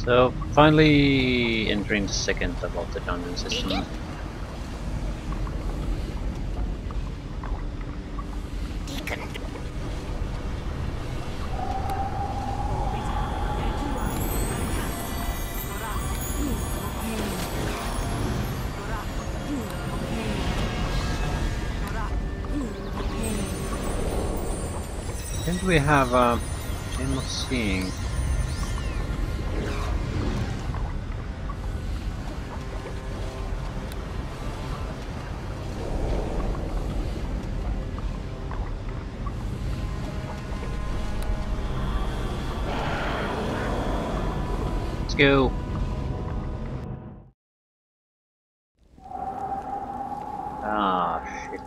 So, finally entering the second level of the dungeon system. Didn't we have a game of seeing? Let's go. Ah, shit.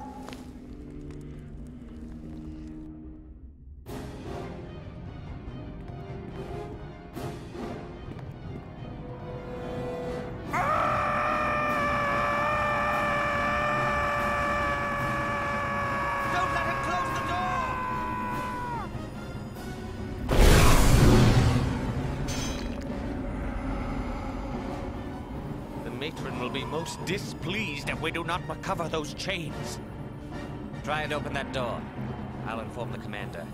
Don't let him close the door! The matron will be most displeased if we do not recover those chains. Try and open that door. I'll inform the commander.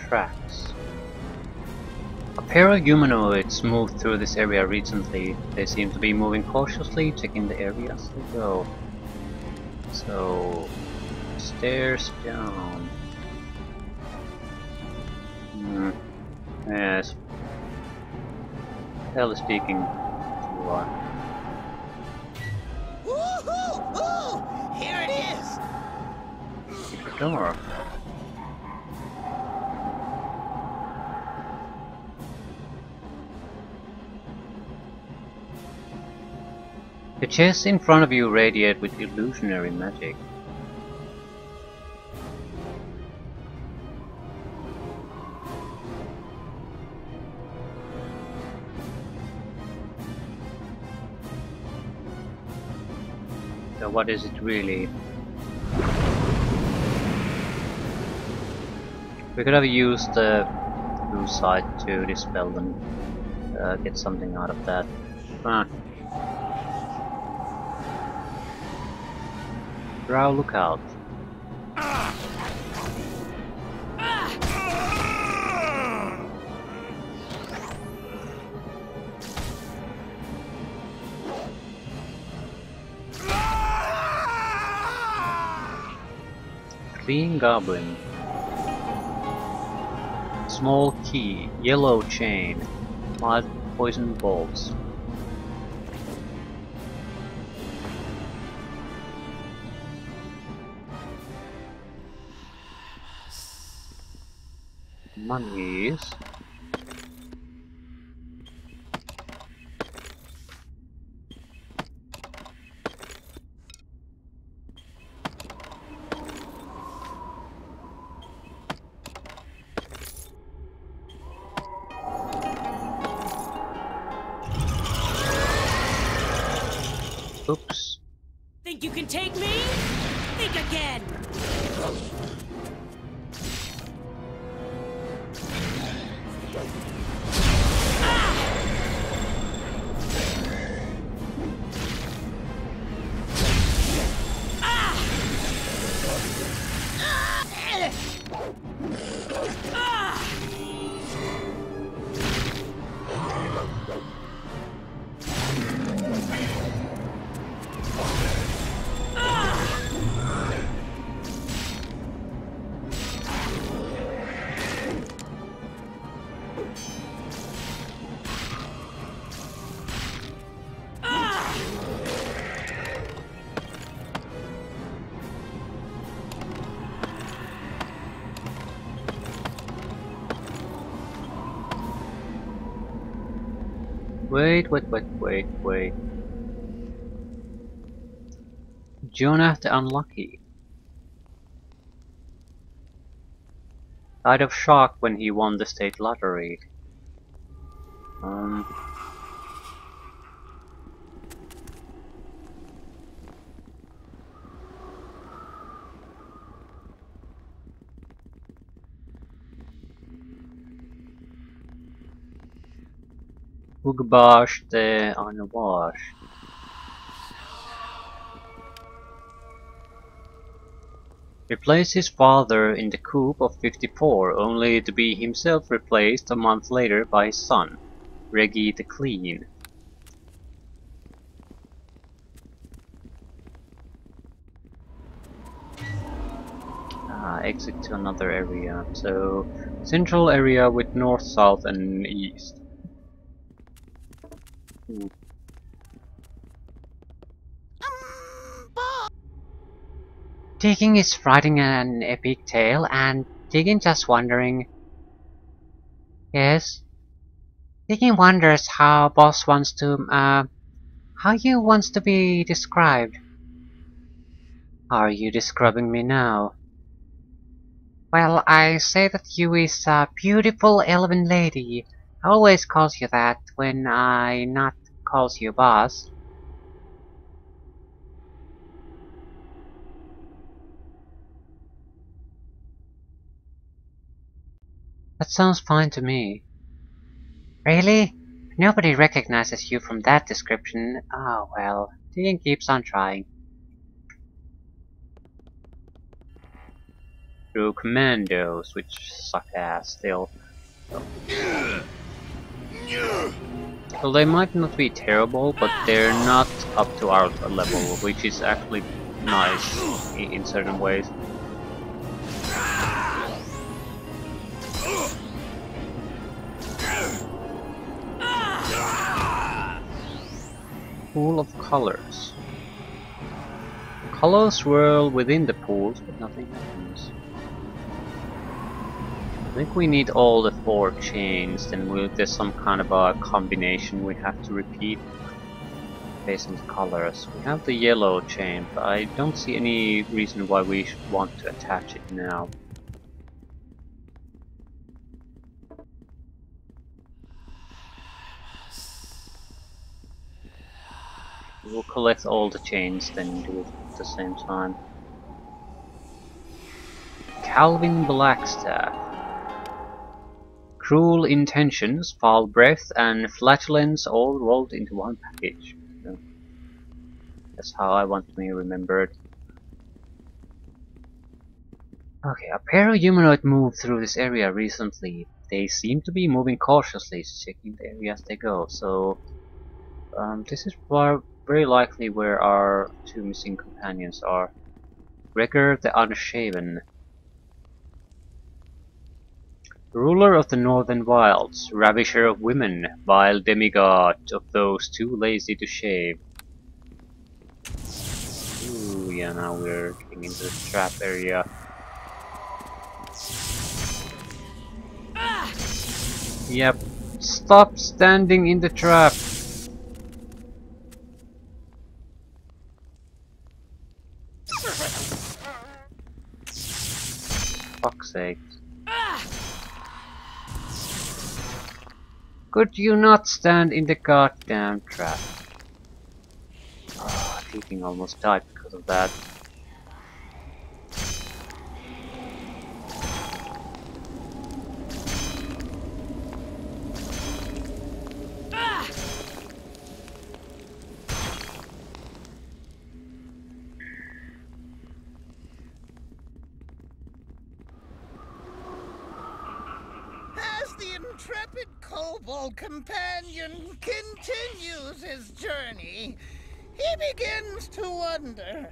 Tracks. A pair of humanoids moved through this area recently. They seem to be moving cautiously, checking the area as they go. So, stairs down. Yes. Hell speaking, you are. Woohoo! Here it is! Secret door. The chests in front of you radiate with illusionary magic. So what is it really? We could have used the blue side to dispel them, get something out of that. Ah. Drow, look out. Clean goblin. Small key, yellow chain, 5 poison bolts. Monies. Oops. Think you can take me? Think again! Wait. Jonah the Unlucky died of shock when he won the state lottery. Ugbash the unwashed. Replaced his father in the coup of 54, only to be himself replaced a month later by his son, Reggie the Clean. Exit to another area. So, central area with north, south and east. Digging is writing an epic tale, and Digging just wondering. Yes? Digging wonders how boss wants to, how you wants to be described. Are you describing me now? Well, I say that you is a beautiful elven lady. I always calls you that when I not calls you boss. That sounds fine to me. Really? Nobody recognizes you from that description. Oh well, Dean keeps on trying. Through commandos, which suck ass still. Well, they might not be terrible, but they're not up to our level, which is actually nice in certain ways. Pool of colors. Colors swirl within the pools, but nothing happens. I think we need all the 4 chains, then there's some kind of a combination we have to repeat based on the colors. We have the yellow chain, but I don't see any reason why we should want to attach it now. We'll collect all the chains, then do it at the same time. Calvin Blackstaff. Cruel intentions, foul breath, and flatulence all rolled into one package. So that's how I want to be remembered. Okay, a pair of humanoid moved through this area recently. They seem to be moving cautiously, checking the area as they go. So this is very likely where our 2 missing companions are. Gregor the Unshaven. Ruler of the Northern Wilds, ravisher of women, vile demigod of those too lazy to shave. Ooh, yeah, now we're getting into the trap area. Yep, stop standing in the trap! Fuck's sake. Could you not stand in the goddamn trap? Ah, Teething almost died because of that. As the intrepid kobold companion continues his journey, he begins to wonder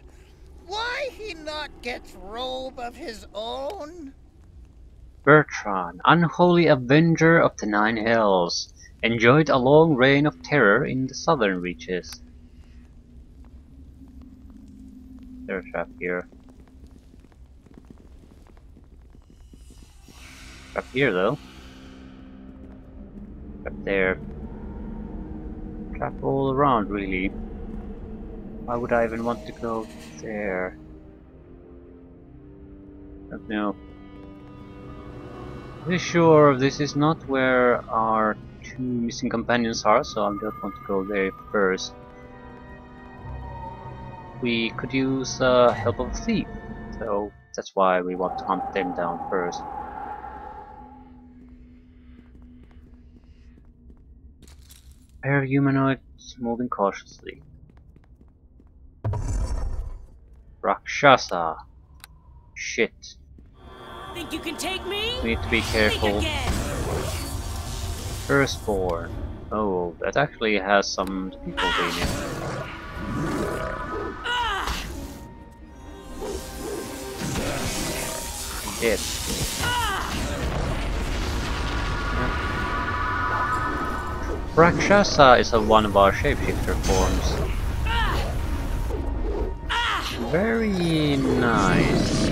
why he not gets robe of his own. Bertrand, unholy avenger of the 9 hells, enjoyed a long reign of terror in the southern reaches. There's a trap here. Trap here though. Trap there. Trap all around really. Why would I even want to go there? Don't know. Pretty sure this is not where our 2 missing companions are, so I don't want to go there first. We could use help of a thief, so that's why we want to hunt them down first. Pair of humanoids moving cautiously. Rakshasa. Shit. Think you can take me? We need to be Think careful. again. Firstborn. Oh, that actually has some difficulty in it. Ah! Dead. Rakshasa is one of our shapeshifter forms. Very nice.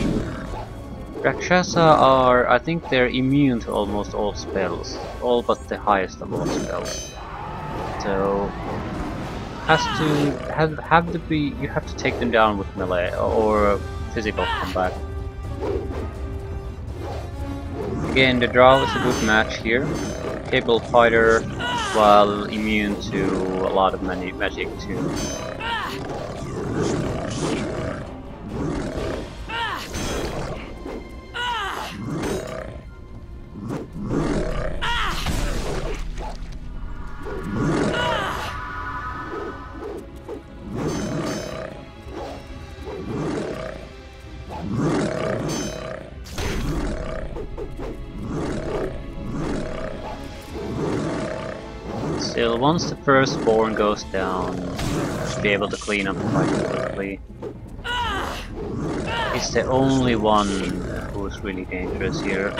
Rakshasa are, I think they're immune to almost all spells. All but the highest of all spells. So you have to take them down with melee or physical combat. Again, the Drow is a good match here. Capable fighter while immune to a lot of magic too. Still, once the firstborn goes down, should be able to clean up quite quickly. He's the only one who's really dangerous here.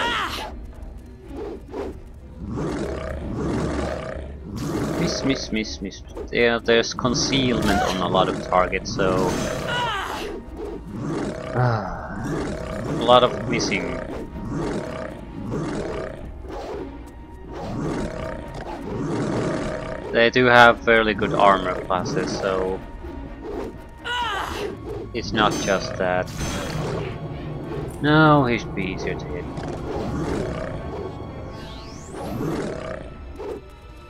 Miss. Yeah, there's concealment on a lot of targets, so a lot of missing. They do have fairly good armor classes, so it's not just that. No, he should be easier to hit.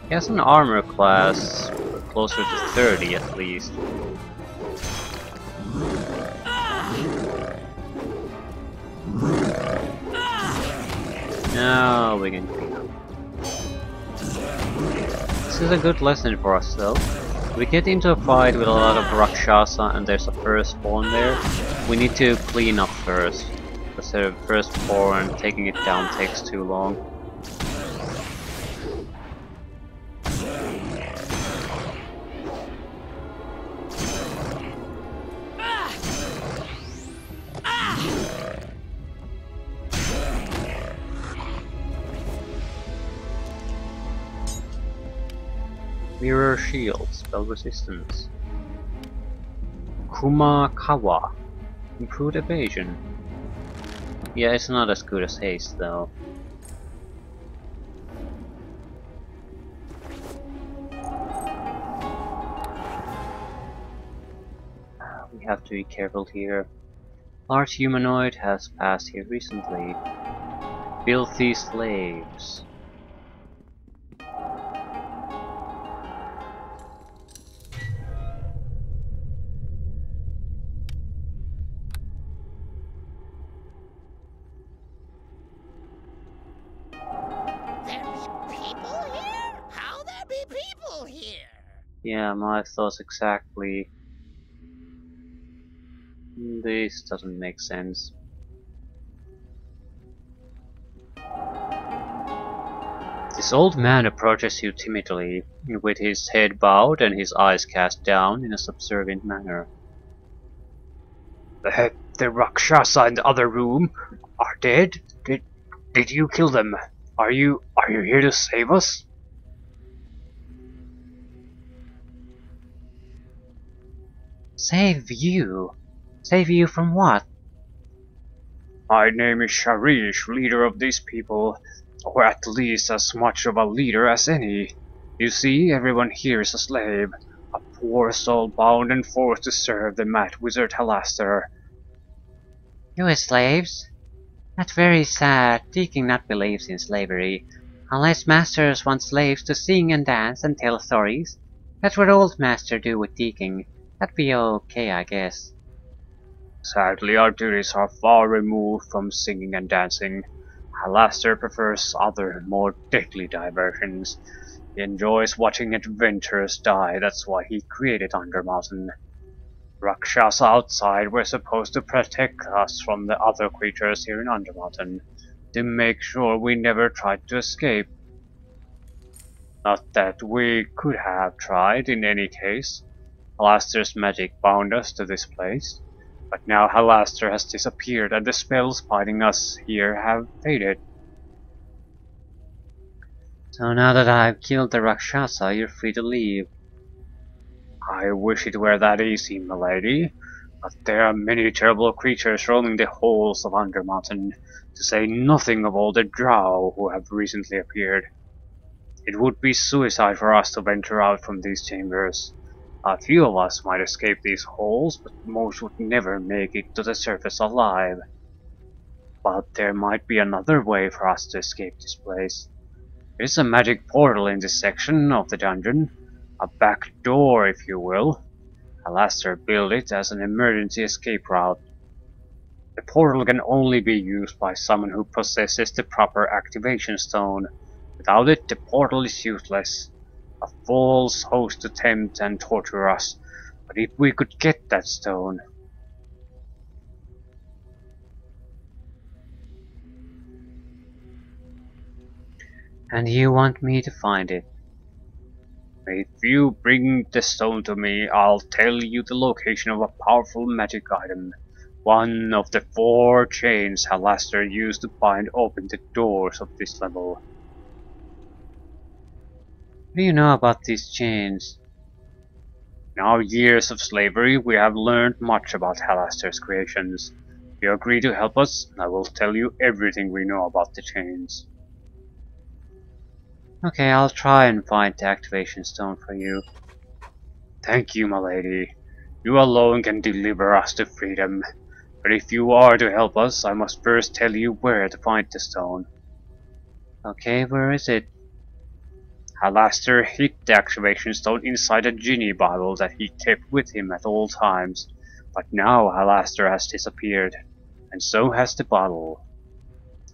He has an armor class closer to 30 at least. Now we can clean up. This is a good lesson for us though. We get into a fight with a lot of Rakshasa and there's a firstborn there. We need to clean up first. Because the firstborn taking it down takes too long. Mirror shield, spell resistance. Kumakawa, improved evasion. Yeah, it's not as good as haste though. We have to be careful here. Large humanoid has passed here recently. Filthy slaves. Yeah, my thoughts exactly. This doesn't make sense. This old man approaches you timidly, with his head bowed and his eyes cast down in a subservient manner. The Rakshasa in the other room are dead? Did you kill them? Are you here to save us? Save you? Save you from what? My name is Sharish, leader of these people, or at least as much of a leader as any. You see, everyone here is a slave, a poor soul bound and forced to serve the mad wizard Halaster. You are slaves? That's very sad. Deacon not believes in slavery. Unless masters want slaves to sing and dance and tell stories. That's what old master do with Deacon. That'd be okay, I guess. Sadly, our duties are far removed from singing and dancing. Halaster prefers other, more deadly diversions. He enjoys watching adventurers die, that's why he created Undermountain. Rakshasa outside were supposed to protect us from the other creatures here in Undermountain, to make sure we never tried to escape. Not that we could have tried in any case. Halaster's magic bound us to this place, but now Halaster has disappeared and the spells binding us here have faded. So now that I've killed the Rakshasa, you're free to leave. I wish it were that easy, milady, but there are many terrible creatures roaming the halls of Undermountain, to say nothing of all the drow who have recently appeared. It would be suicide for us to venture out from these chambers. A few of us might escape these halls, but most would never make it to the surface alive. But there might be another way for us to escape this place. There's a magic portal in this section of the dungeon. A back door, if you will. Halaster built it as an emergency escape route. The portal can only be used by someone who possesses the proper activation stone. Without it, the portal is useless. A false host to tempt and torture us. But if we could get that stone... And you want me to find it? If you bring the stone to me, I'll tell you the location of a powerful magic item. One of the 4 chains Halaster used to bind open the doors of this level. What do you know about these chains? In our years of slavery, we have learned much about Halaster's creations. If you agree to help us, I will tell you everything we know about the chains. Okay, I'll try and find the activation stone for you. Thank you, my lady. You alone can deliver us to freedom. But if you are to help us, I must first tell you where to find the stone. Okay, where is it? Halaster hid the activation stone inside a genie bottle that he kept with him at all times. But now Halaster has disappeared, and so has the bottle.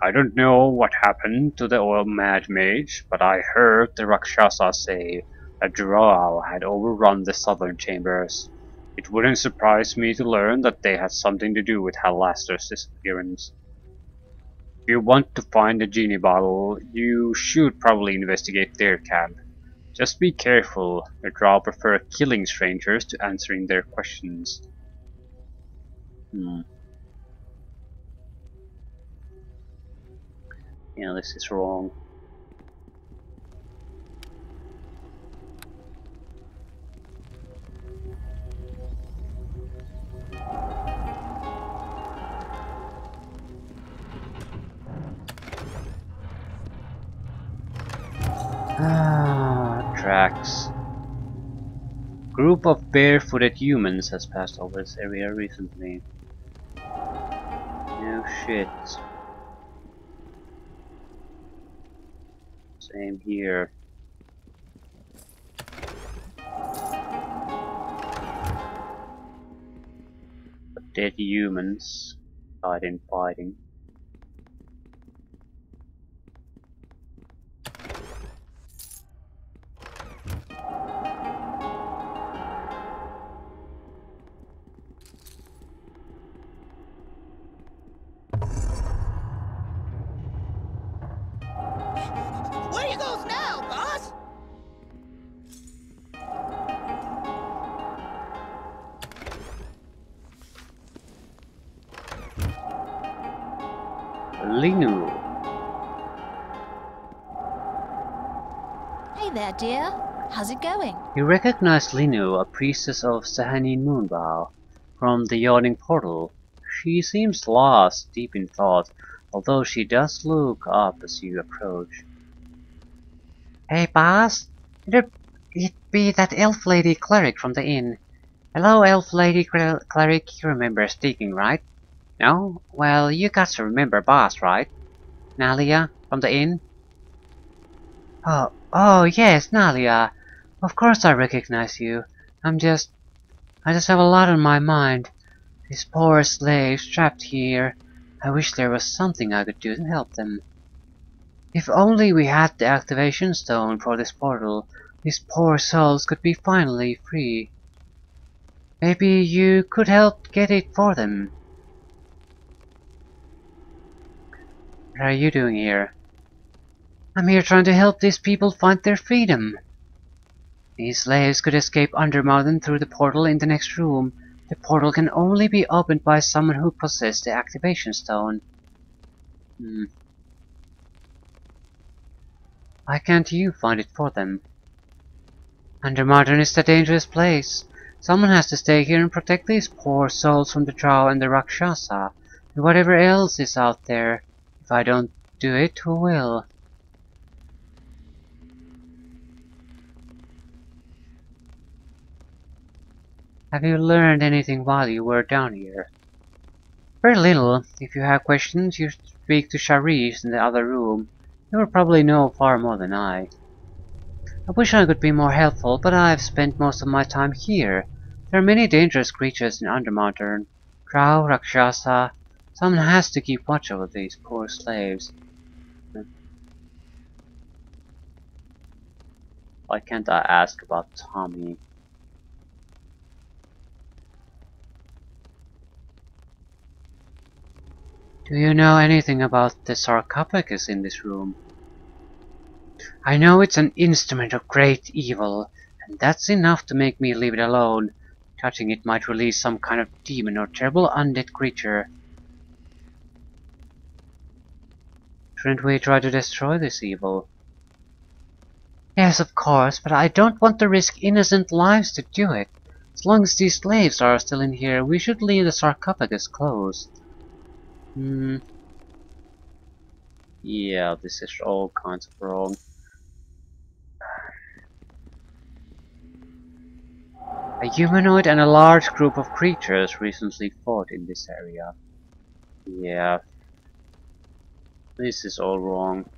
I don't know what happened to the oil mad mage, but I heard the Rakshasa say a drow had overrun the southern chambers. It wouldn't surprise me to learn that they had something to do with Halaster's disappearance. If you want to find the genie bottle, you should probably investigate their camp. Just be careful, the drow prefer killing strangers to answering their questions. Yeah, this is wrong. Tracks. Group of barefooted humans has passed over this area recently. No shit. Same here. But dead humans died in fighting. Where you goes now, boss? Linu. Hey there, dear. How's it going? You recognize Linu, a priestess of Sahanin Moonbow, from the yawning portal. She seems lost, deep in thought, although she does look up as you approach. Hey, boss? Could it be that elf lady cleric from the inn? Hello, elf lady cleric, you remember speaking, right? No? Well, you got to remember boss, right? Nalia, from the inn? Oh, yes, Nalia. Of course I recognize you. I just have a lot on my mind. These poor slaves trapped here. I wish there was something I could do to help them. If only we had the activation stone for this portal, these poor souls could be finally free. Maybe you could help get it for them. What are you doing here? I'm here trying to help these people find their freedom. These slaves could escape Undermountain through the portal in the next room. The portal can only be opened by someone who possesses the activation stone. Why can't you find it for them? Undermountain is a dangerous place. Someone has to stay here and protect these poor souls from the Drow and the Rakshasa, and whatever else is out there. If I don't do it, who will? Have you learned anything while you were down here? Very little. If you have questions, you speak to Sharice in the other room. You will probably know far more than I. I wish I could be more helpful, but I've spent most of my time here. There are many dangerous creatures in Undermountain. Drow, Rakshasa. Someone has to keep watch over these poor slaves. Why can't I ask about Tommy? Do you know anything about the sarcophagus in this room? I know it's an instrument of great evil, and that's enough to make me leave it alone. Touching it might release some kind of demon or terrible undead creature. Shouldn't we try to destroy this evil? Yes, of course, but I don't want to risk innocent lives to do it. As long as these slaves are still in here, we should leave the sarcophagus closed. Yeah, this is all kinds of wrong. A humanoid and a large group of creatures recently fought in this area. Yeah. This is all wrong.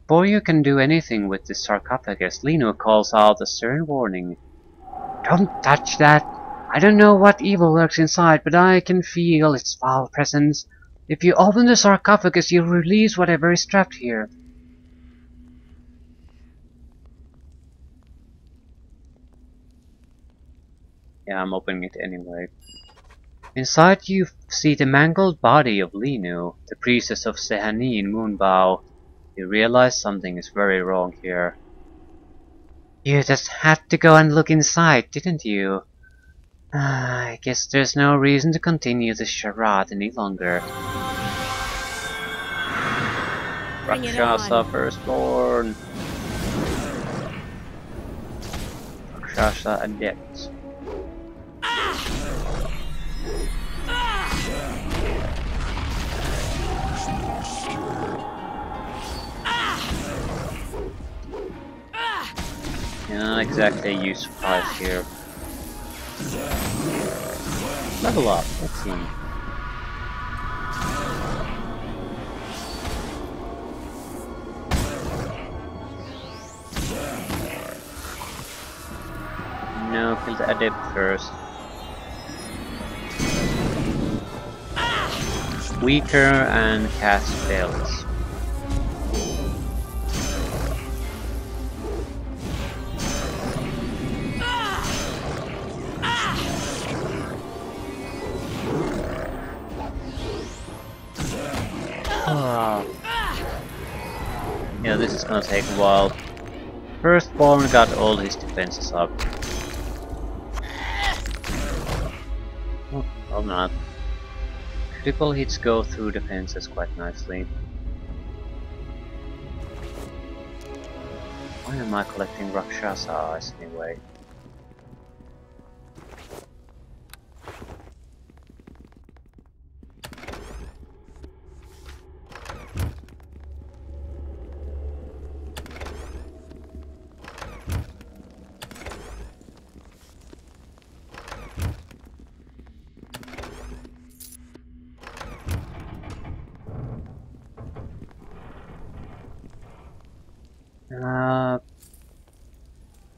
Before you can do anything with this sarcophagus, Lino calls out a stern warning. Don't touch that! I don't know what evil lurks inside, but I can feel its foul presence. If you open the sarcophagus, you release whatever is trapped here. Yeah, I'm opening it anyway. Inside you see the mangled body of Linu, the priestess of Sehani in Moonbow. You realize something is very wrong here. You just had to go and look inside, didn't you? I guess there's no reason to continue this charade any longer. Bring it Rakshasa on. firstborn. Rakshasa adept. Not exactly a use surprise here. Level up, let's see. No, kill the adept first. Weaker and cast spells. Yeah, this is gonna take a while. Firstborn got all his defenses up. Oh, well not. Critical hits go through defenses quite nicely. Why am I collecting Rakshasa eyes anyway?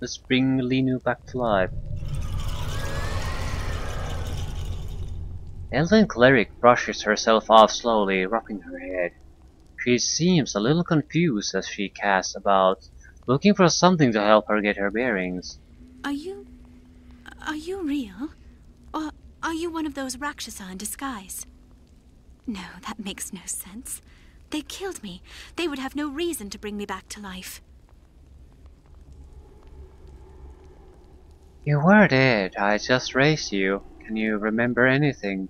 Let's bring Linu back to life. Elven cleric brushes herself off slowly, rubbing her head. She seems a little confused as she casts about, looking for something to help her get her bearings. Are you real? Or are you one of those Rakshasa in disguise? No, that makes no sense. They killed me. They would have no reason to bring me back to life. You were dead. I just raised you. Can you remember anything?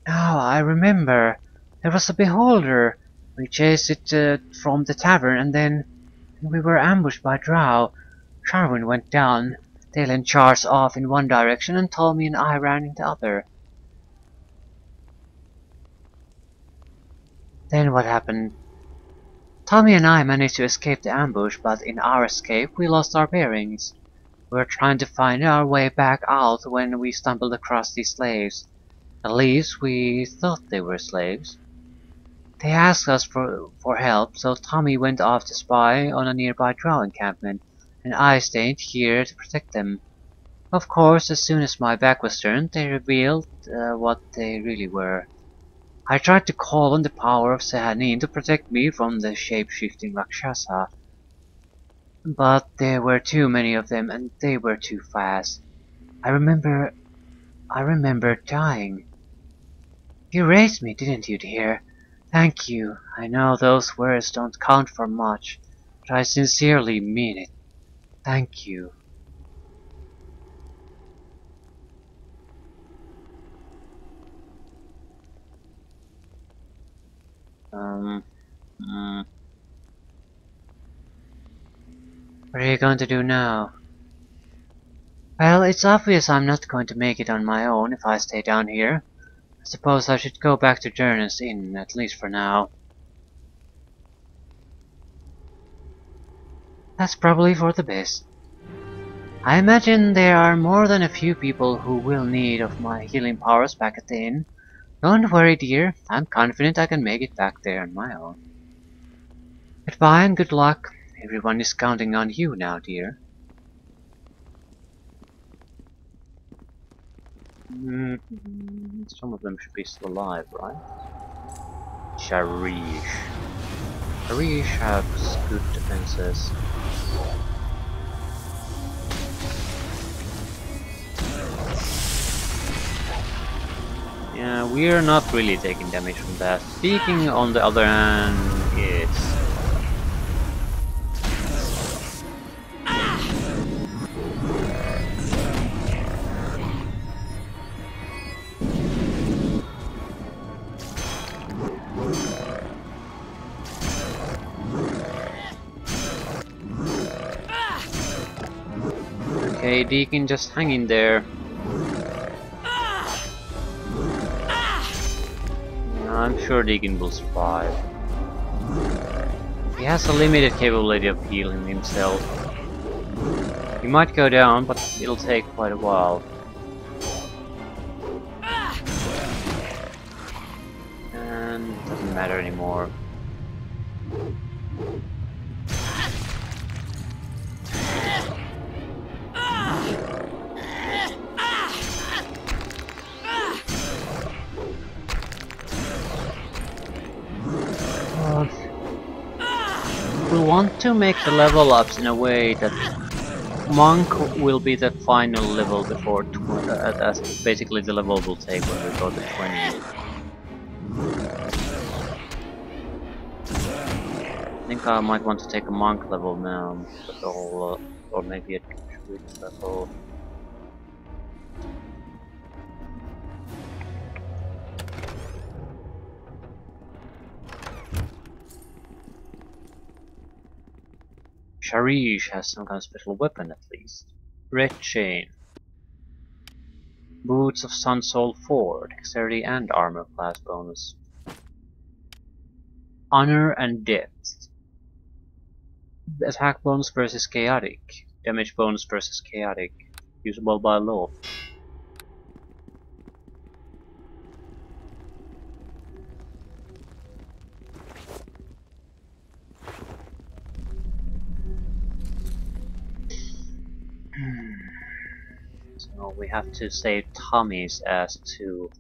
Oh, I remember. There was a beholder. We chased it from the tavern and then we were ambushed by Drow. Sharwin went down. Dalen charged off in one direction and Tommy and I ran in the other. Then what happened? Tommy and I managed to escape the ambush, but in our escape we lost our bearings. We were trying to find our way back out when we stumbled across these slaves. At least we thought they were slaves. They asked us for help, so Tommy went off to spy on a nearby drow encampment, and I stayed here to protect them. Of course, as soon as my back was turned, they revealed what they really were. I tried to call on the power of Sehanin to protect me from the shape-shifting Rakshasa, but there were too many of them and they were too fast. I remember dying. You raised me, didn't you, dear? Thank you. I know those words don't count for much, but I sincerely mean it. Thank you. What are you going to do now? Well, it's obvious I'm not going to make it on my own if I stay down here. I suppose I should go back to Jernus Inn, at least for now. That's probably for the best. I imagine there are more than a few people who will need of my healing powers back at the inn. Don't worry, dear. I'm confident I can make it back there on my own. Goodbye and good luck. Everyone is counting on you now, dear. Some of them should be still alive, right? Sharish. Sharish has good defenses. Yeah, we're not really taking damage from that. Speaking on the other hand, it's... Okay, Deacon, just hang in there. I'm sure Deacon will survive. He has a limited capability of healing himself. He might go down, but it'll take quite a while. And it doesn't matter anymore. We want to make the level ups in a way that Monk will be the final level before that's basically the level we'll take when we go to 20. I think I might want to take a Monk level now, or maybe a Druid level. Sharish has some kind of special weapon at least. Red Chain. Boots of Sun Soul 4, Dexterity and Armor class bonus. Honor and Depth. Attack bonus versus Chaotic. Damage bonus versus Chaotic. Usable by law. So we have to save Tommy's ass too.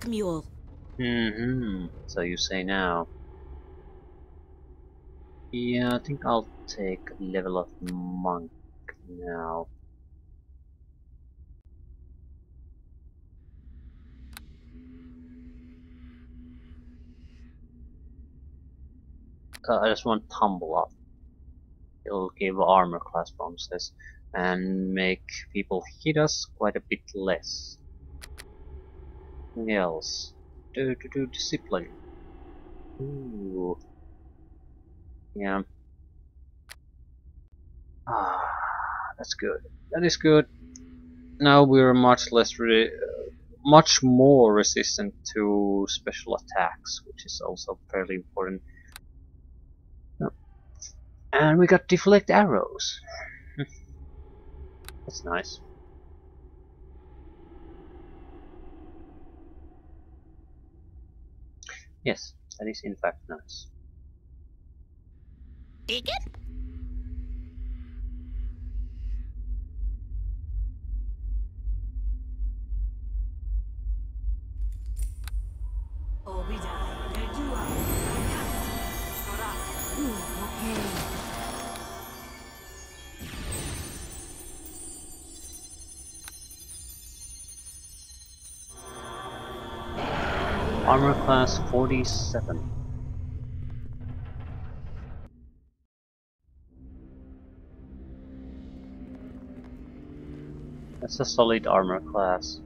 mule. So you say now. Yeah, I think I'll take a level of monk now. I just want tumble up. It'll give armor class bonuses and make people hit us quite a bit less. Anything else? Do discipline. Ooh. Yeah. Ah, that's good. That is good. Now we're much much more resistant to special attacks, which is also fairly important. Yep. And we got deflect arrows. That's nice. Yes, that is in fact nice. Deacon? Armor class 47. That's a solid armor class.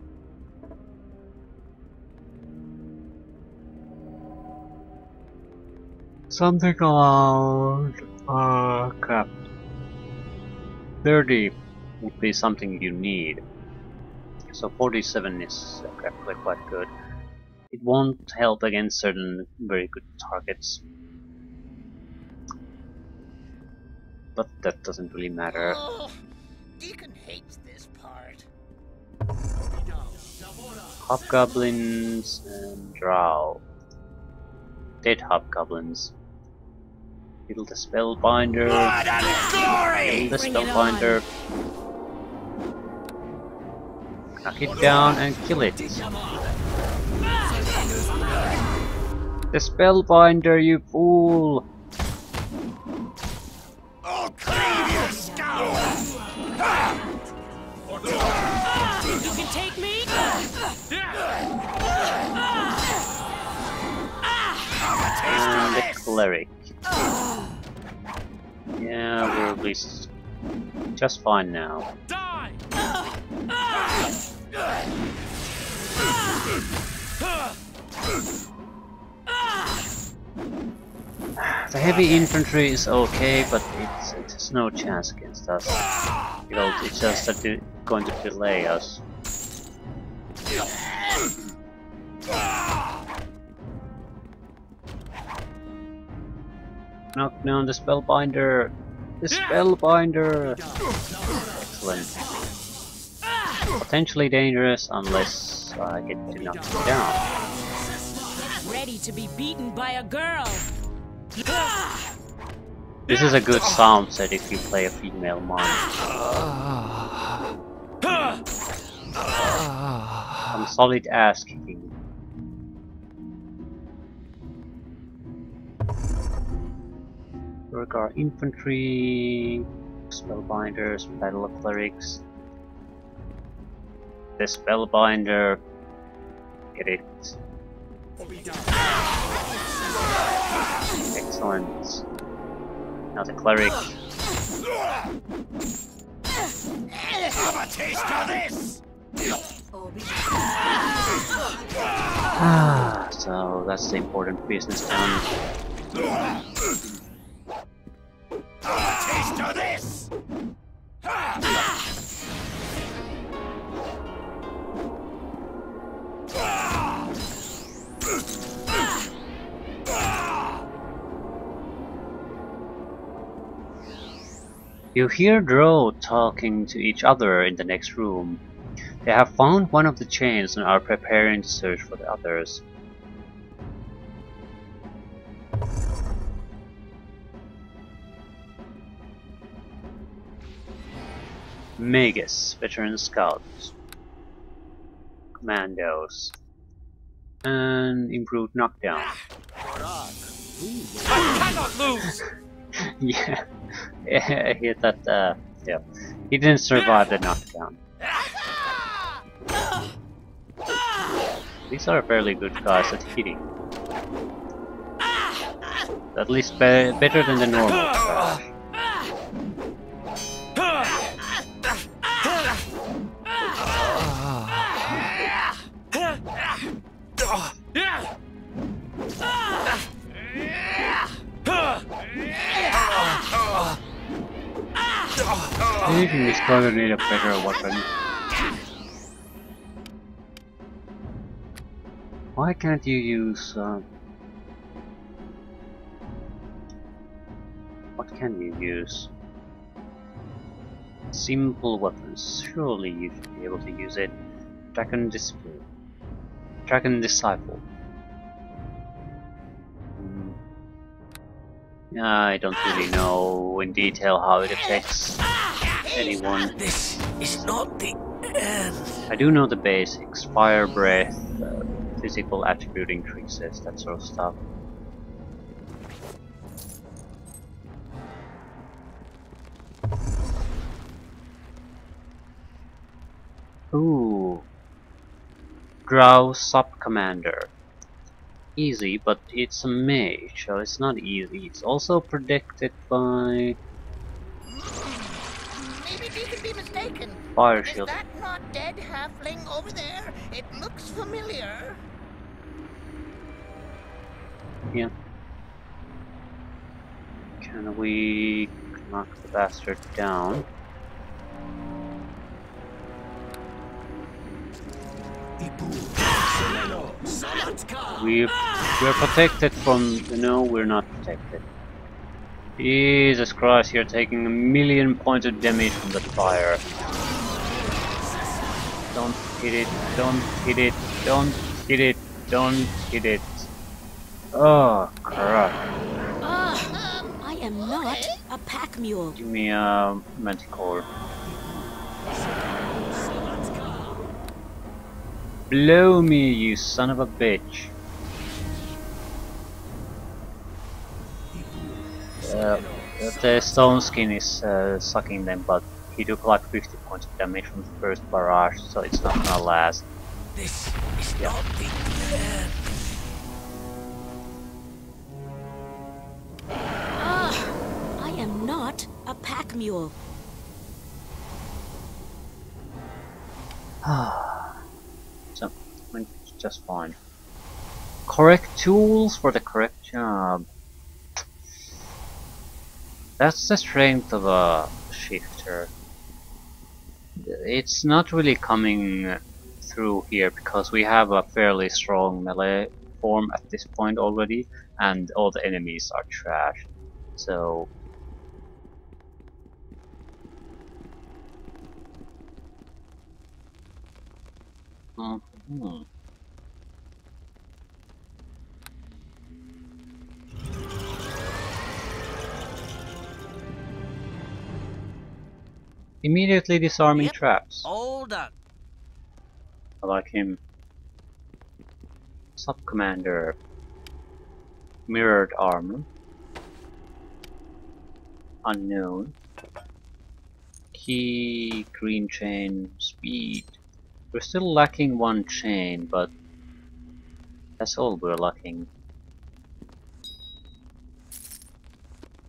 Something around crap. 30 would be something you need. So 47 is actually quite good. It won't help against certain very good targets. But that doesn't really matter. Oh, Deacon hates this part. Hobgoblins and drow. Dead hobgoblins. Kill the spellbinder. Blood and glory! Kill the Bring it spellbinder. Knock it down and kill it. The spellbinder, you fool! I'll cleave your skull! You can take me? And the cleric. Yeah, we're at least just fine now. Die! The heavy infantry is okay, but it has no chance against us. You know, it's just that it's going to delay us. Knock down the spellbinder! The spellbinder! Excellent. Potentially dangerous unless I get to knock him down. Ready to be beaten by a girl. This is a good sound set if you play a female monk. Some solid ass kicking. Work our infantry, spellbinders, battle of clerics. The spellbinder, get it. Excellent. Now the cleric. Have a taste of this! So that's the important business done. Have a taste of this! You hear drow talking to each other in the next room. They have found one of the chains and are preparing to search for the others. Magus, veteran scouts, commandos. And improved knockdown. I cannot lose! Yeah, yeah, that, yeah. He didn't survive the knockdown. These are fairly good guys at hitting. At least better than the normal trash. I think he's gonna need a better weapon. Why can't you use what can you use? Simple weapons. Surely you should be able to use it. Dragon Display. Dragon Disciple. I don't really know in detail how it affects anyone. This is not the end. I do know the basics. Fire breath, physical attribute increases, that sort of stuff. Ooh. Drow Sub-Commander. Easy, but it's a mage, so it's not easy. It's also protected by Maybe you could be mistaken. fire Is shield. that not dead halfling over there? It looks familiar. Yeah. Can we knock the bastard down? We're protected from... No, we're not protected. Jesus Christ, you're taking 1,000,000 points of damage from the fire. Don't hit it, don't hit it, don't hit it, don't hit it. Oh, crap. I am not a pack mule. Give me a manticore. Blow me, you son of a bitch. The stone skin is sucking them, but he took like 50 points of damage from the first barrage, so it's not gonna last. This is not the end. I am not a pack mule. So, it's just fine. Correct tools for the correct job. That's the strength of a shifter. It's not really coming through here because we have a fairly strong melee form at this point already, and all the enemies are trash. So immediately disarming traps. All done. I like him. Sub-Commander. Mirrored armor. Unknown. Key, green chain, speed. We're still lacking one chain, but that's all we're lacking.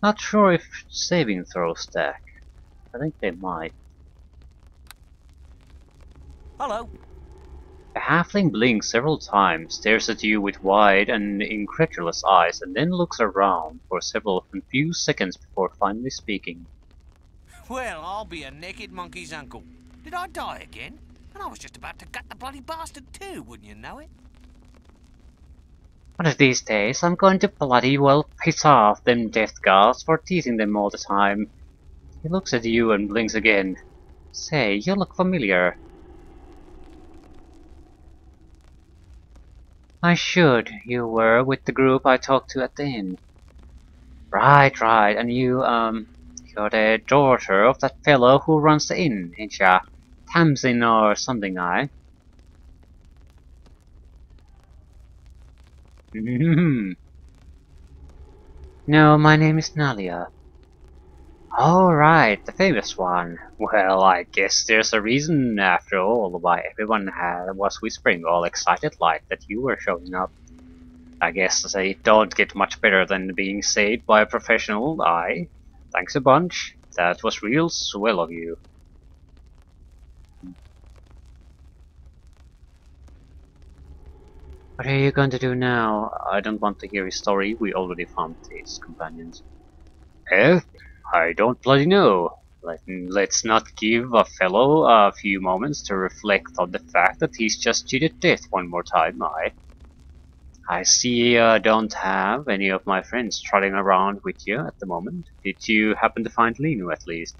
Not sure if saving throws stack. I think they might. Hello. A halfling blinks several times, stares at you with wide and incredulous eyes, and then looks around for several confused seconds before finally speaking. Well, I'll be a naked monkey's uncle. Did I die again? And I was just about to gut the bloody bastard too, wouldn't you know it? One of these days, I'm going to bloody well piss off them death guards for teasing them all the time. He looks at you and blinks again. Say, you look familiar. I should. You were with the group I talked to at the inn. Right, and you're the daughter of that fellow who runs the inn, ain't ya? Tamsin or something, No, my name is Nalia. Oh, right, the famous one. Well, I guess there's a reason, after all, why everyone was whispering all excited like that you were showing up. I guess they don't get much better than being saved by a professional. Thanks a bunch. That was real swell of you. What are you going to do now? I don't want to hear his story. We already found his companions. Eh? I don't bloody know. Let's not give a fellow a few moments to reflect on the fact that he's just cheated death one more time. I see I don't have any of my friends trotting around with you at the moment. Did you happen to find Linu at least?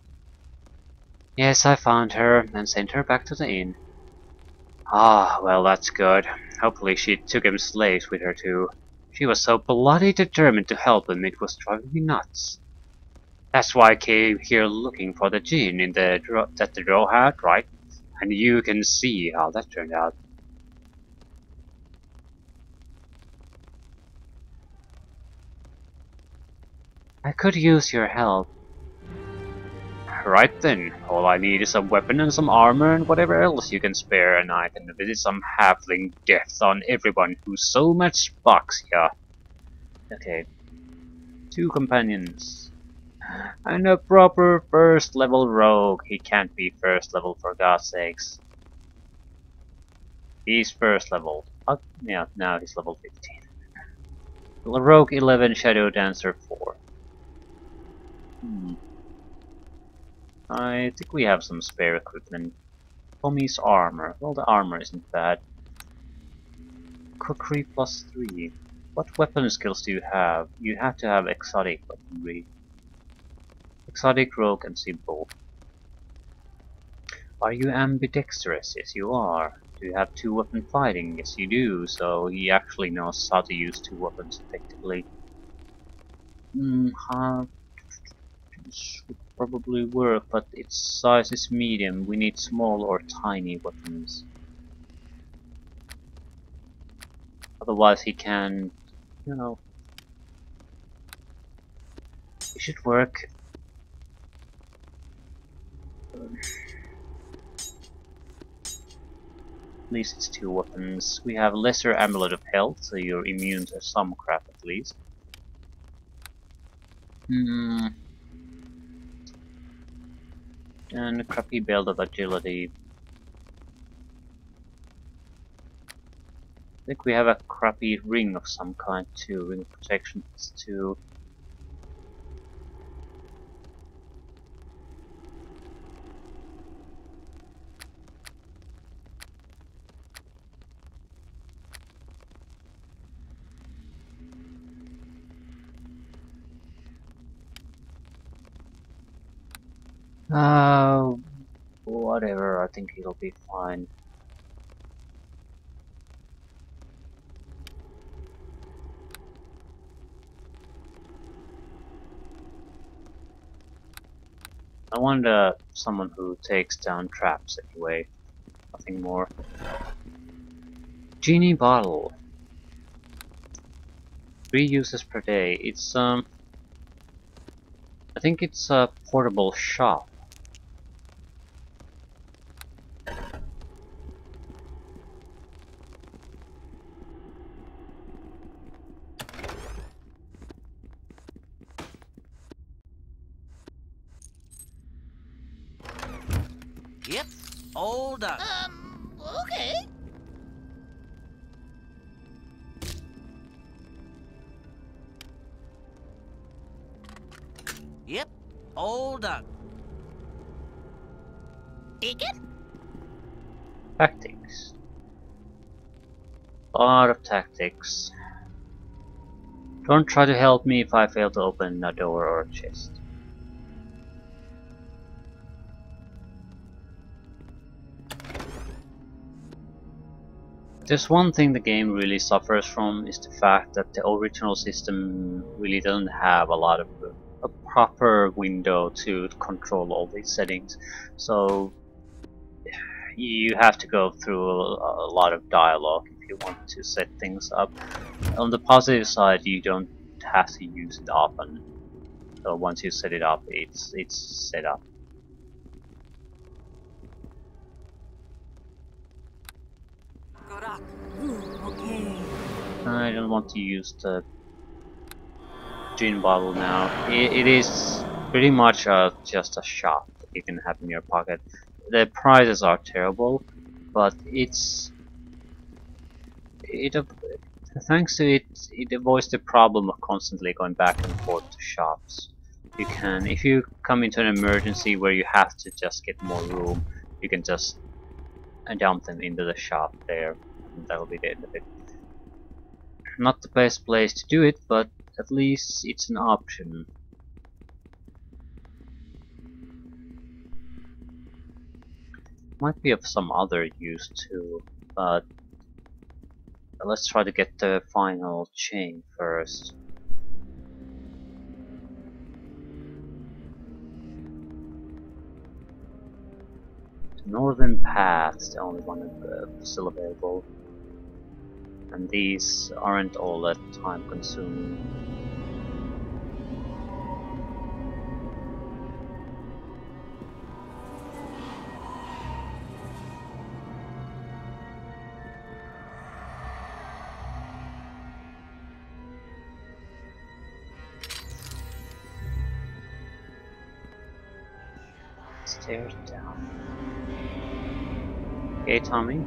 Yes, I found her and sent her back to the inn. Ah, well, that's good. Hopefully she took him slaves with her too. She was so bloody determined to help him, it was driving me nuts. That's why I came here looking for the gin in the that the draw had, right? And you can see how that turned out. I could use your help. Right then, all I need is some weapon and some armor and whatever else you can spare, and I can visit some halfling deaths on everyone who so much bucks ya. Okay. 2 companions. And a proper first level rogue. He can't be first level for God's sakes. He's first level. Yeah, now he's level 15. Rogue 11, Shadow Dancer 4. I think we have some spare equipment. Tommy's armor. Well, the armor isn't bad. Cookery +3. What weapon skills do you have? You have to have exotic weaponry. Exotic, rogue, and simple. Are you ambidextrous? Yes, you are. Do you have 2-weapon fighting? Yes, you do. So he actually knows how to use 2 weapons effectively. This would probably work, but its size is medium. We need small or tiny weapons. Otherwise he can, you know... It should work. At least it's 2 weapons. We have lesser amulet of health, so you're immune to some crap at least. And a crappy belt of agility. I think we have a crappy ring of some kind too. Ring of protection +2. Whatever, I think it'll be fine. I want someone who takes down traps anyway. Nothing more. Genie bottle. 3 uses per day. It's I think it's a portable shop. Yep, all done. Okay. Yep, all done. Deacon? Tactics. A lot of tactics. Don't try to help me if I fail to open a door or a chest. There's one thing the game really suffers from is the fact that the original system really doesn't have a proper window to control all these settings. So you have to go through a lot of dialogue if you want to set things up. On the positive side, you don't have to use it often. So once you set it up, it's set up. Okay. I don't want to use the gin bottle now. It is pretty much just a shot that you can have in your pocket. The prices are terrible, but thanks to it, it avoids the problem of constantly going back and forth to shops. You can, if you come into an emergency where you have to just get more room, you can just dump them into the shop there, and that'll be the end of it. Not the best place to do it, but at least it's an option. Might be of some other use too, but let's try to get the final chain first. The northern path is the only one still available, and these aren't all that time consuming. Stairs down. Okay, Tommy.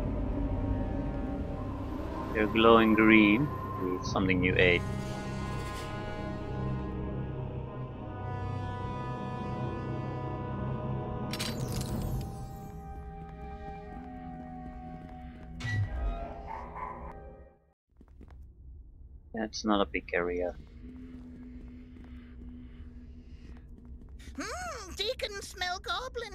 You're glowing green with something you ate. Yeah, it's not a big area. Deacon smell goblin.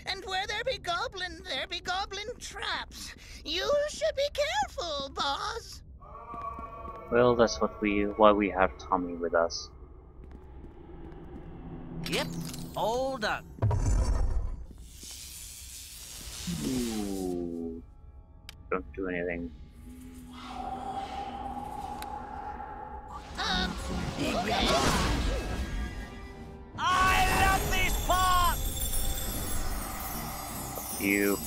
And where there be goblin, there be goblin traps. You should be careful, boss. Well, that's why we have Tommy with us. Yep, all done. Ooh. Don't do anything. Okay. I love this part! You.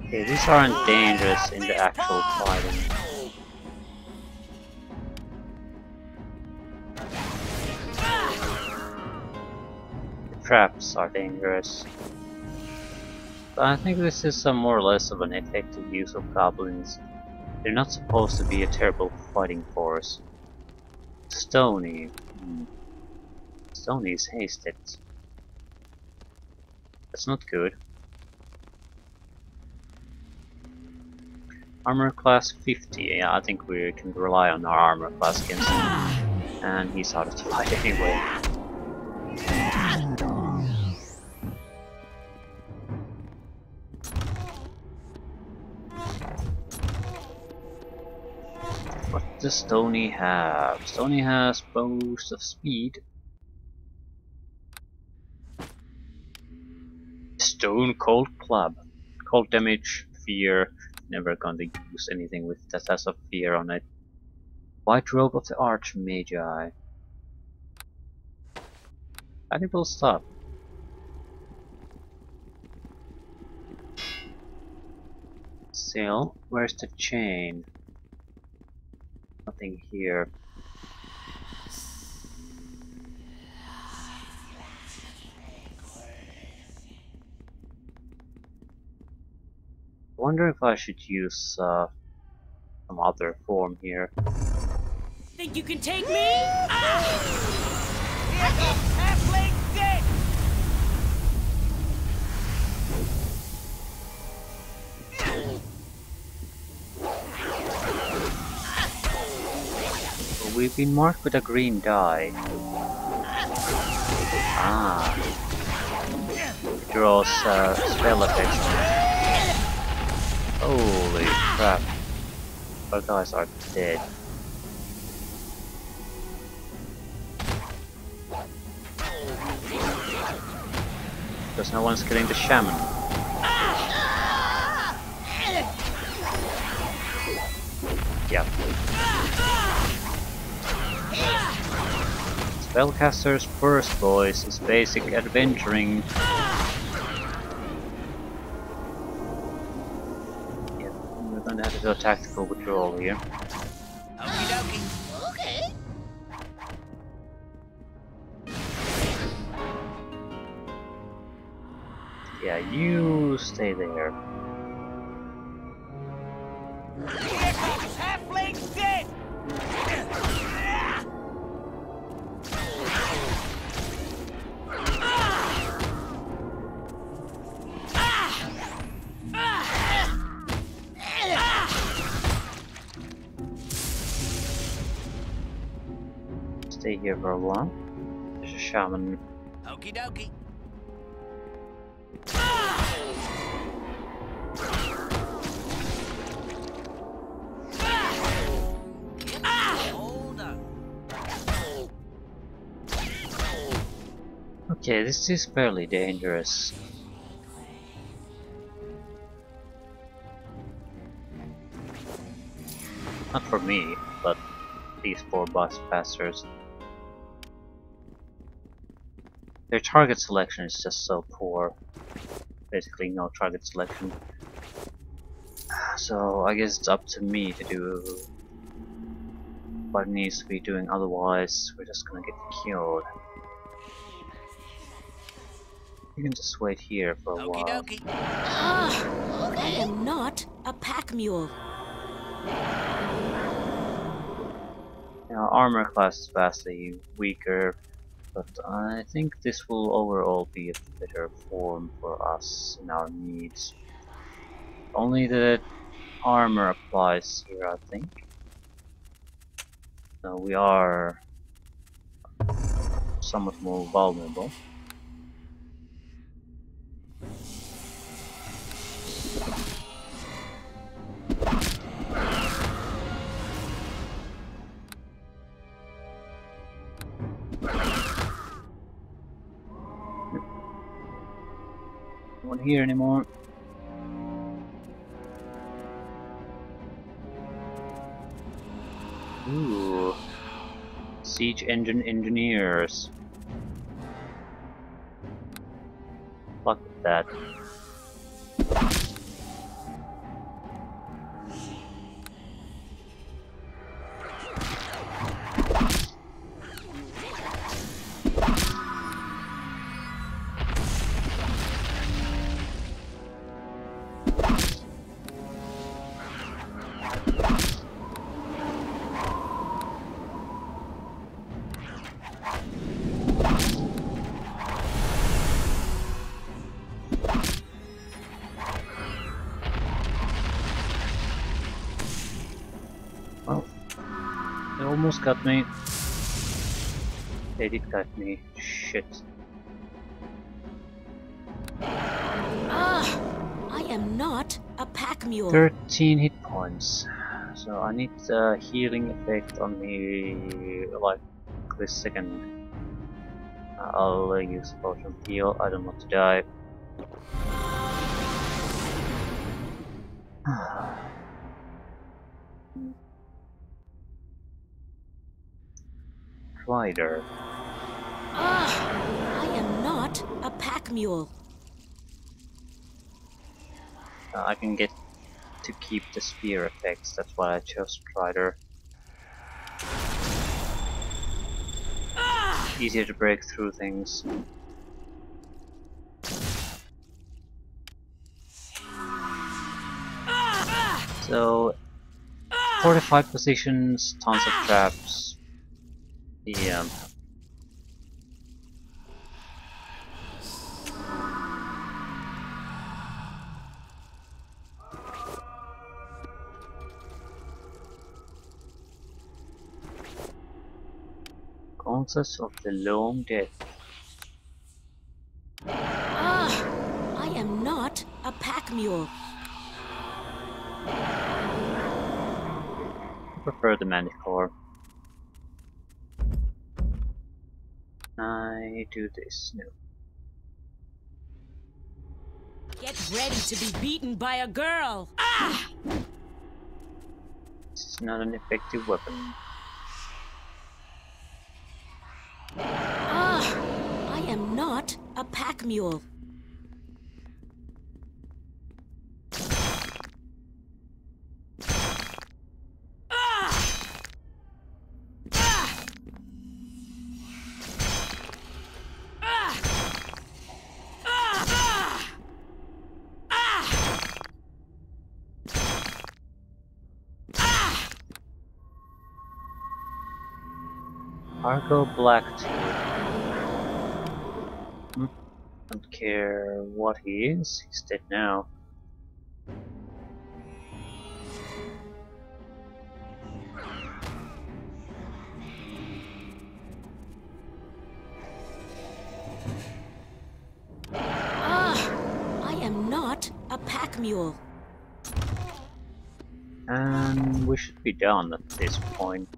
Okay, these aren't dangerous in the actual fighting. The traps are dangerous. But I think this is more or less of an effective use of goblins. They're not supposed to be a terrible fighting force. Stony. Stony is hasted. That's not good. Armor class 50, yeah, I think we can rely on our armor class against him. And he's hard to fight anyway. What does Stony have? Stony has boost of speed. Stone Cold Club. Cold damage, fear. Never going to use anything with that has of fear on it. White Robe of the Archmagi. Valuable stuff. Still, where's the chain? Nothing here. I wonder if I should use some other form here. Think you can take me? Here comes halfling dick! we've been marked with a green dye. Ah. It draws spell effects. Holy crap. Our guys are dead. Because no one's killing the shaman. Yep. Spellcaster's first voice is basic adventuring. Yep, we're gonna have to do a tactical withdrawal here. Okie dokie. Okay. Yeah, you stay there. Here comes Halfling's dead! Stay here for a while. There's a shaman. Okie dokie. Hold up. Okay, this is fairly dangerous. Not for me, but these four bus passers. Their target selection is just so poor. Basically no target selection. So I guess it's up to me to do what needs to be doing, otherwise we're just gonna get killed. You can just wait here for a Okie while. dokie. I am not a pack mule. Now, armor class is vastly weaker, but I think this will overall be a better form for us and our needs. Only the armor applies here, I think. So we are somewhat more vulnerable. No one here anymore. Ooh. Siege engine engineers. Fuck with that. Well, they almost got me. They did got me. Shit. I am not a pack mule. 13 hit points. So I need a healing effect on me like this second. I'll use potion of heal. I don't want to die. Rider. I am not a pack mule. I can get to keep the spear effects, that's why I chose Strider. Easier to break through things. So, fortified positions, tons of traps. Yeah. Princess of the Long Death. I am not a pack mule. I prefer the Manticore. I do this now. Get ready to be beaten by a girl. Ah! This is not an effective weapon. I am not a pack mule. Argo Blacktooth. Don't care what he is, he's dead now. I am not a pack mule. And we should be done at this point.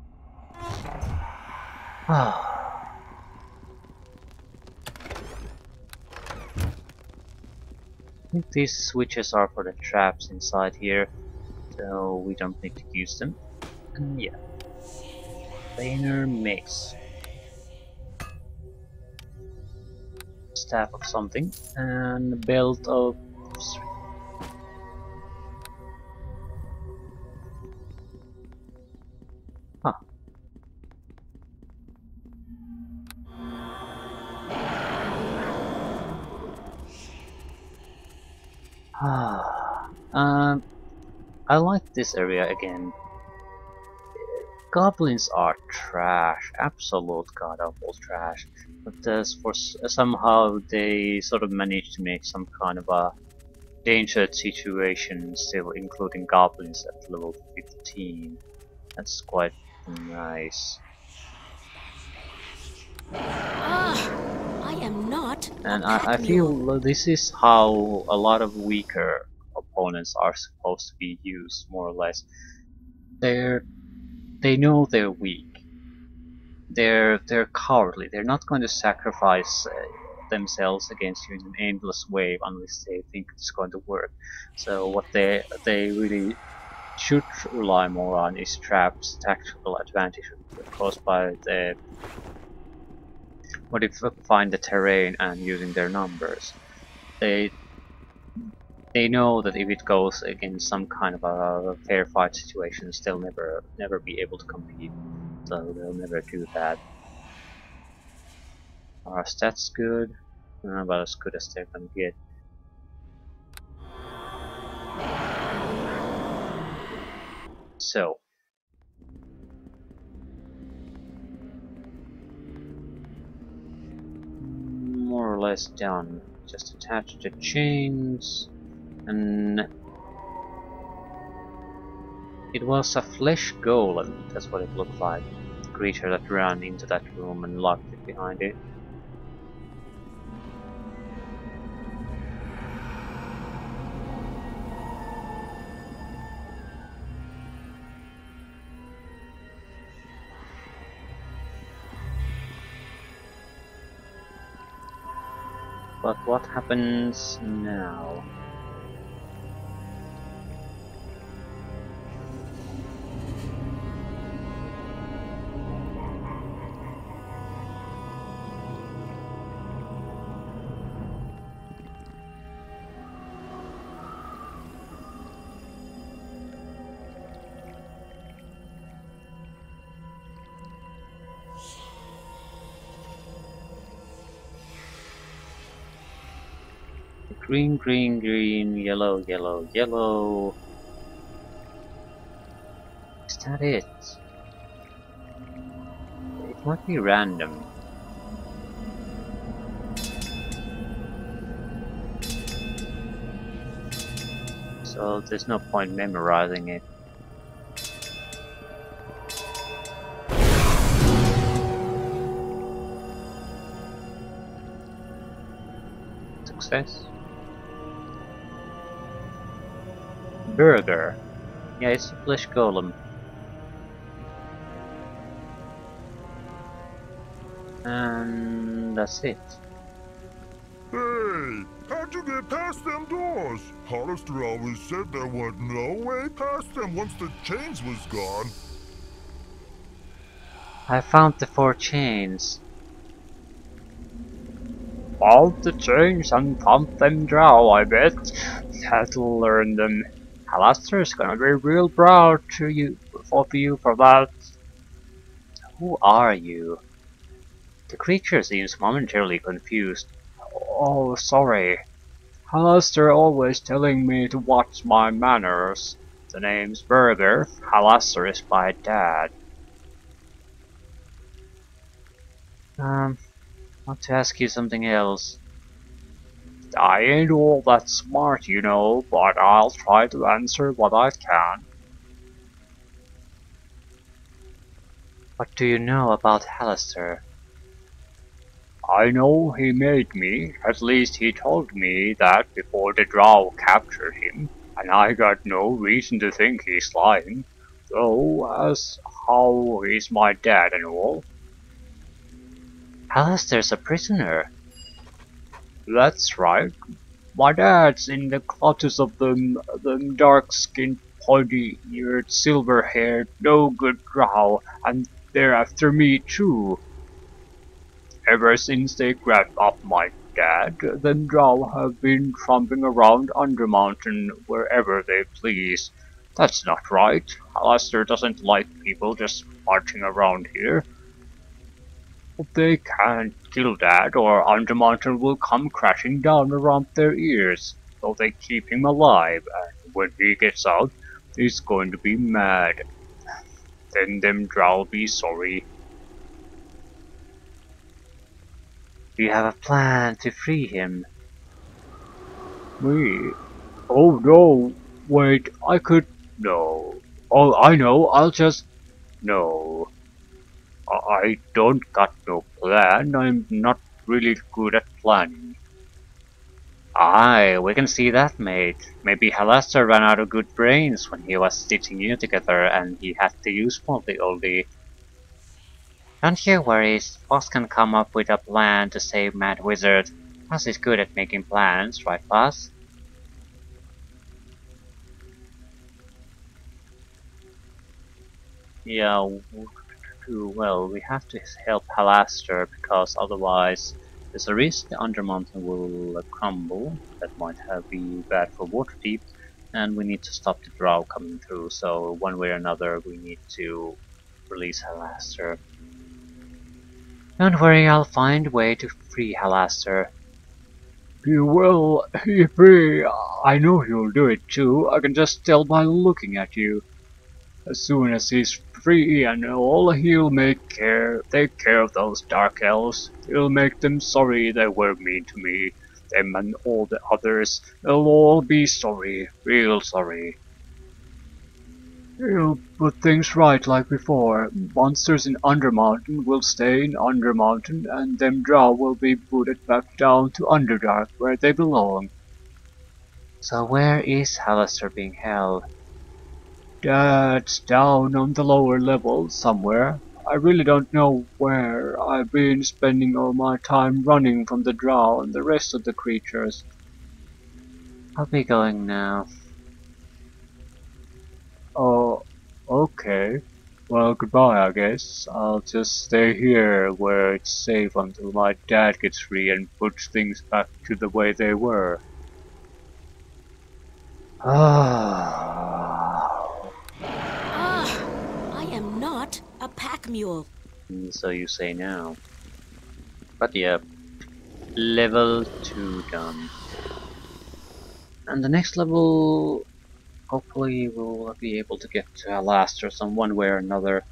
I think these switches are for the traps inside here, so we don't need to use them. And yeah. Planar Mace. Staff of something, and a belt of... Huh. I like this area again. Goblins are trash, absolute god awful trash. But somehow they sort of managed to make some kind of a dangerous situation still, including goblins at level 15. That's quite nice. I am not. And I feel this is how a lot of weaker opponents are supposed to be used, more or less. They know they're weak. They're cowardly. They're not going to sacrifice themselves against you in an endless way unless they think it's going to work. So what they really should rely more on is traps, tactical advantage caused by the modifying the terrain and using their numbers. They know that if it goes against some kind of a fair fight situation, they'll never be able to compete. So they'll never do that. Our stats good, about as good as they're gonna get. So. More or less done. Just attach the chains. And it was a flesh golem, that's what it looked like. The creature that ran into that room and locked it behind it. But what happens now? Green, green, green, yellow, yellow, yellow. Is that it? It might be random. So there's no point memorizing it. says. Burger. Yeah, it's a flesh golem. And that's it. Hey, how'd you get past them doors? Hollister always said there wasn't no way past them once the chains was gone. I found the 4 chains. Found the chains and pumped them dry, I bet. That'll learn them. Alastair's gonna be real proud to you for that. Who are you? The creature seems momentarily confused. Oh, sorry. Alastair always telling me to watch my manners. The name's Burger. Alastair is my dad. Want to ask you something else. I ain't all that smart, you know, but I'll try to answer what I can. What do you know about Alastair? I know he made me, at least he told me that before the Drow captured him, and I got no reason to think he's lying, though as how he's my dad and all. Alastair's a prisoner. That's right. My dad's in the clutches of them dark-skinned, pointy-eared, silver-haired, no-good Drow, and they're after me too. Ever since they grabbed up my dad, them Drow have been tromping around Undermountain wherever they please. That's not right. Alastair doesn't like people just marching around here. But they can't kill Dad, or Undermountain will come crashing down around their ears, so they keep him alive, and when he gets out, he's going to be mad. Then them Drow'll be sorry. Do you have a plan to free him? Me? Oh no, wait, I could... No. Oh, I know, I'll just... No. I don't got no plan, I'm not really good at planning. Aye, we can see that, mate. Maybe Alastair ran out of good brains when he was stitching you together and he had to use one the oldie. Don't you worry, Boss can come up with a plan to save Mad Wizard. Boss is good at making plans, right Boss? Yeah, well, we have to help Alastair because otherwise there's a risk the Undermountain will crumble. That might be bad for Waterdeep, and we need to stop the Drow coming through, so one way or another we need to release Alastair. Don't worry, I'll find a way to free Alastair. You will, he free. I know you'll do it too, I can just tell by looking at you. As soon as he's free and all, he'll take care of those dark elves. He'll make them sorry they were mean to me. Them and all the others, they'll all be sorry, real sorry. He'll put things right like before. Monsters in Undermountain will stay in Undermountain, and them Drow will be booted back down to Underdark, where they belong. So where is Alastair being held? Dad's down on the lower level somewhere. I really don't know where. I've been spending all my time running from the Drow and the rest of the creatures. I'll be going now. Oh, okay. Well, goodbye, I guess. I'll just stay here where it's safe until my dad gets free and puts things back to the way they were. I am not a pack mule. So you say now. But yeah, level 2 done. And the next level, hopefully we'll be able to get to Alastair some one way or another.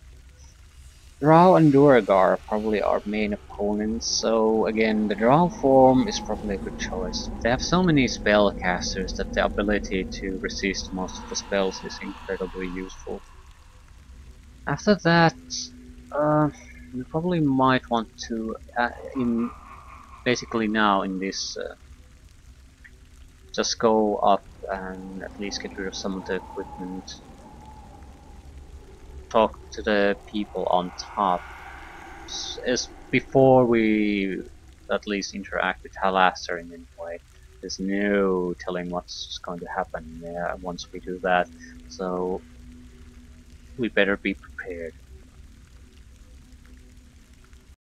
Drow and Duergar are probably our main opponents, so again, the Drow form is probably a good choice. They have so many spellcasters that the ability to resist most of the spells is incredibly useful. After that, we probably might want to, basically now in this just go up and at least get rid of some of the equipment. Talk to the people on top. Is before we at least interact with Halaster in any way. There's no telling what's going to happen once we do that. So we better be prepared.